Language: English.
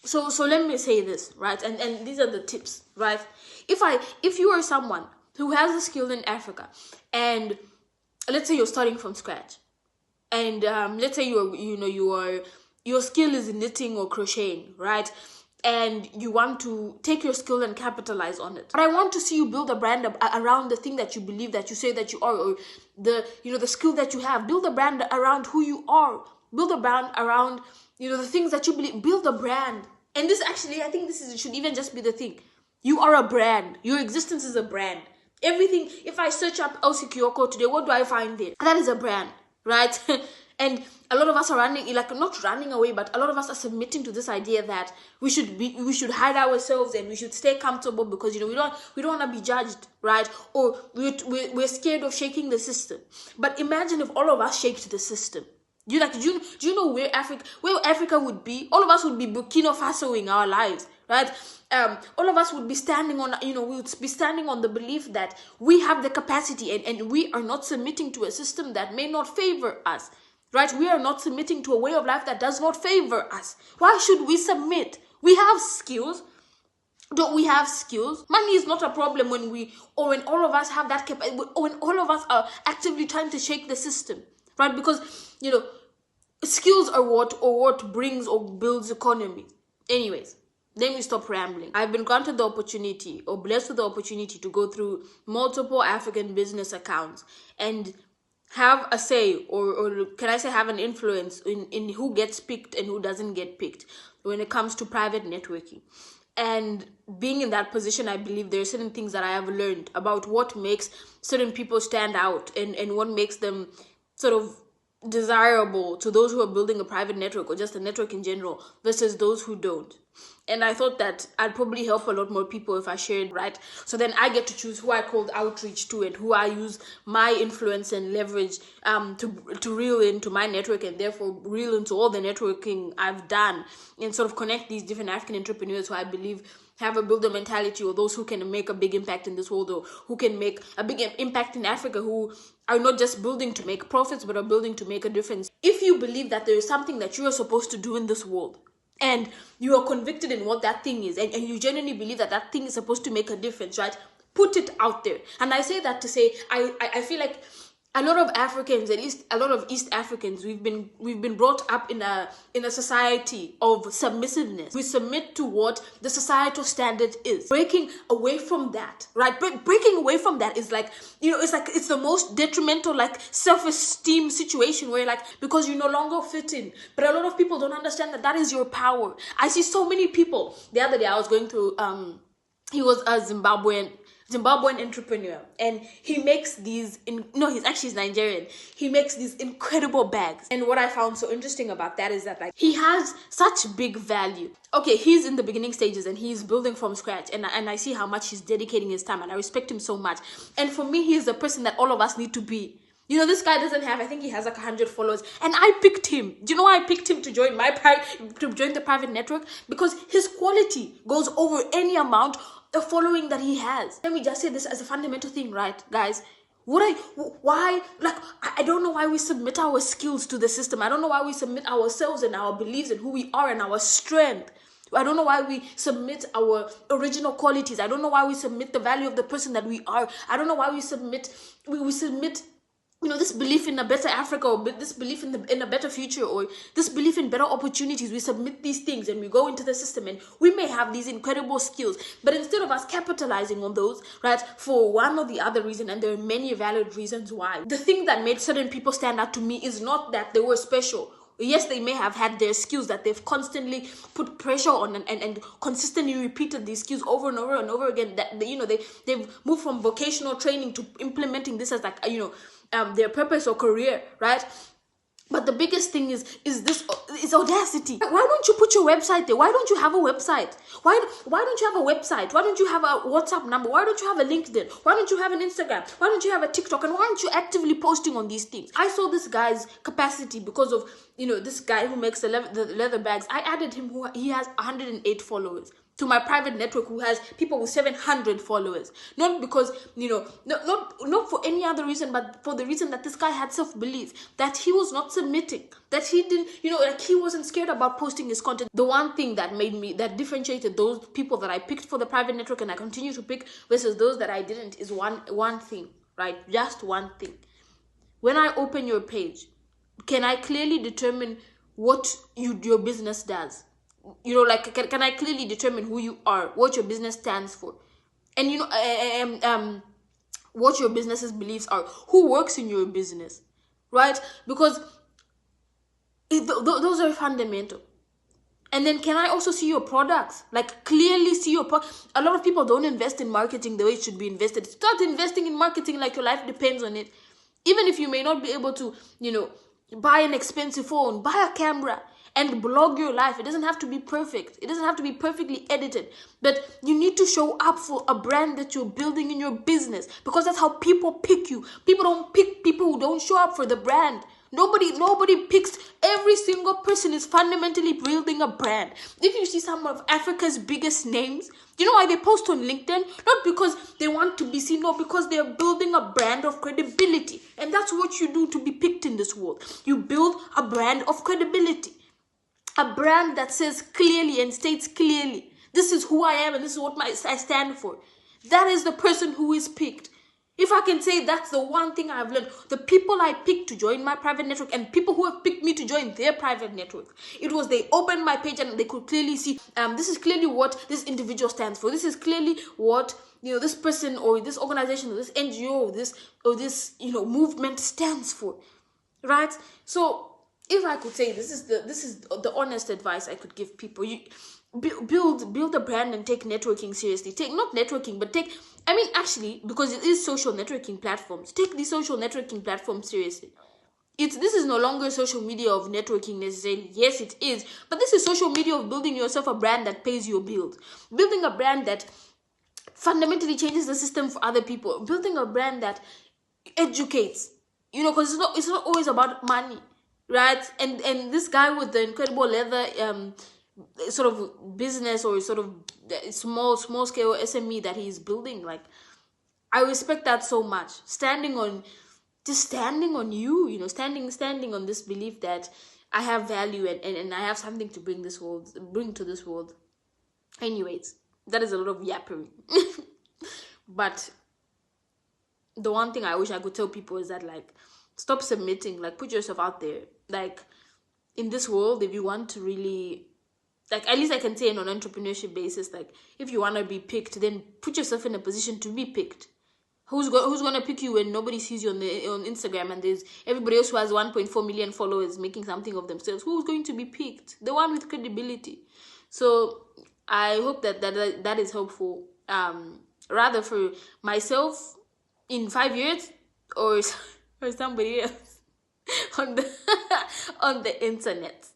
So let me say this, right? And these are the tips, right? If you are someone who has a skill in Africa, and let's say you're starting from scratch, and let's say your skill is knitting or crocheting, right? And you want to take your skill and capitalize on it. But I want to see you build a brand around the thing that you believe, that you say that you are, or the skill that you have. Build a brand around who you are. Build a brand around the things that you believe. Build a brand. And this, actually, I think should even just be the thing. You are a brand. Your existence is a brand. Everything. If I search up Elsie Kiyoko today, what do I find there? That is a brand, right? And a lot of us are running, like, not running away, but a lot of us are submitting to this idea that we should hide ourselves and we should stay comfortable because we don't want to be judged, right? Or we're scared of shaking the system. But imagine if all of us shaked the system. Do you know where Africa would be? All of us would be Burkina Fasoing our lives, right? All of us would be standing on, we would be standing on the belief that we have the capacity and we are not submitting to a system that may not favor us, right? We are not submitting to a way of life that does not favor us. Why should we submit? We have skills. Don't we have skills? Money is not a problem when all of us have that capacity, when all of us are actively trying to shake the system, right? Because, skills are what brings or builds economy. Anyways, let me stop rambling. I've been granted the opportunity, or blessed with the opportunity, to go through multiple African business accounts and have a say, or can I say have an influence in who gets picked and who doesn't get picked when it comes to private networking. And being in that position, I believe there are certain things that I have learned about what makes certain people stand out and what makes them sort of desirable to those who are building a private network or just a network in general versus those who don't. And I thought that I'd probably help a lot more people if I shared, right? So then I get to choose who I called outreach to and who I use my influence and leverage to reel into my network, and therefore reel into all the networking I've done and sort of connect these different African entrepreneurs who I believe have a builder mentality, or those who can make a big impact in this world, or who can make a big impact in Africa, who are not just building to make profits but are building to make a difference. If you believe that there is something that you are supposed to do in this world, and you are convicted in what that thing is, and you genuinely believe that that thing is supposed to make a difference, right? Put it out there. And I say that to say, I feel like a lot of Africans, at least a lot of East Africans, we've been brought up in a society of submissiveness. We submit to what the societal standard is. Breaking away from that, right? Breaking away from that is like, it's the most detrimental, like, self-esteem situation where, like, because you no longer fit in. But a lot of people don't understand that is your power. I see so many people. The other day I was going through, he was a Zimbabwean entrepreneur, and he makes he's Nigerian. He makes these incredible bags. And what I found so interesting about that is that, like, he has such big value. Okay, he's in the beginning stages and he's building from scratch, and I see how much he's dedicating his time, and I respect him so much. And for me, he's the person that all of us need to be. This guy doesn't have, I think he has like 100 followers, and I picked him. Do you know why I picked him to join the private network? Because his quality goes over any amount the following that he has. Let me just say this as a fundamental thing, right, guys? I don't know why we submit our skills to the system. I don't know why we submit ourselves and our beliefs and who we are and our strength. I don't know why we submit our original qualities. I don't know why we submit the value of the person that we are. I don't know why we submit this belief in a better Africa, or this belief in a better future, or this belief in better opportunities. We submit these things and we go into the system, and we may have these incredible skills, but instead of us capitalizing on those, right, for one or the other reason, and there are many valid reasons why, the thing that made certain people stand out to me is not that they were special. Yes, they may have had their skills that they've constantly put pressure on and consistently repeated these skills over and over and over again. That they've moved from vocational training to implementing this as, like, their purpose or career, right? But the biggest thing is audacity. Why don't you put your website there? Why don't you have a website? Why don't you have a website? Why don't you have a WhatsApp number? Why don't you have a LinkedIn? Why don't you have an Instagram? Why don't you have a TikTok? And why aren't you actively posting on these things? I saw this guy's capacity because of, this guy who makes the leather bags. I added him, he has 108 followers. to my private network who has people with 700 followers. Not because, not for any other reason, but for the reason that this guy had self-belief, that he was not submitting, that he didn't, like he wasn't scared about posting his content. The one thing that that differentiated those people that I picked for the private network and I continue to pick versus those that I didn't is one thing, right? Just one thing. When I open your page, can I clearly determine what your business does? Like, can I clearly determine who you are, what your business stands for, and what your business's beliefs are, who works in your business, right? Because those are fundamental. And then can I also see your products? Like, clearly see your a lot of people don't invest in marketing the way it should be invested. Start investing in marketing like your life depends on it. Even if you may not be able to, buy an expensive phone, buy a camera and blog your life. It doesn't have to be perfect. It doesn't have to be perfectly edited. But you need to show up for a brand that you're building in your business, because that's how people pick you. People don't pick people who don't show up for the brand. Nobody picks. Every single person is fundamentally building a brand. If you see some of Africa's biggest names, you know why they post on LinkedIn? Not because they want to be seen, no, because they're building a brand of credibility. And that's what you do to be picked in this world. You build a brand of credibility. A brand that says clearly and states clearly, this is who I am and this is what I stand for. That is the person who is picked. If I can say that's the one thing I've learned, the people I picked to join my private network and people who have picked me to join their private network, it was they opened my page and they could clearly see, this is clearly what this individual stands for. This is clearly what, this person or this organization or this NGO or this movement stands for, right? So if I could say this is the honest advice I could give people, you build a brand and take networking seriously. Take not networking, but actually, because it is social networking platforms, take the social networking platforms seriously. This is no longer social media of networking necessarily. Yes, it is, but this is social media of building yourself a brand that pays your bills, building a brand that fundamentally changes the system for other people, building a brand that educates. Because it's not always about money, right? And this guy with the incredible leather sort of business or sort of small scale SME that he's building, like, I respect that so much. Standing on you, standing on this belief that I have value and I have something to bring to this world. Anyways, that is a lot of yappering. But the one thing I wish I could tell people is that, like, stop submitting, like, put yourself out there. Like, in this world, if you want to really, like, at least I can say on an entrepreneurship basis, like, if you want to be picked, then put yourself in a position to be picked. Who's going to pick you when nobody sees you on Instagram and there's everybody else who has 1.4 million followers making something of themselves? Who's going to be picked? The one with credibility. So I hope that is helpful, rather for myself in 5 years or somebody else on the internet.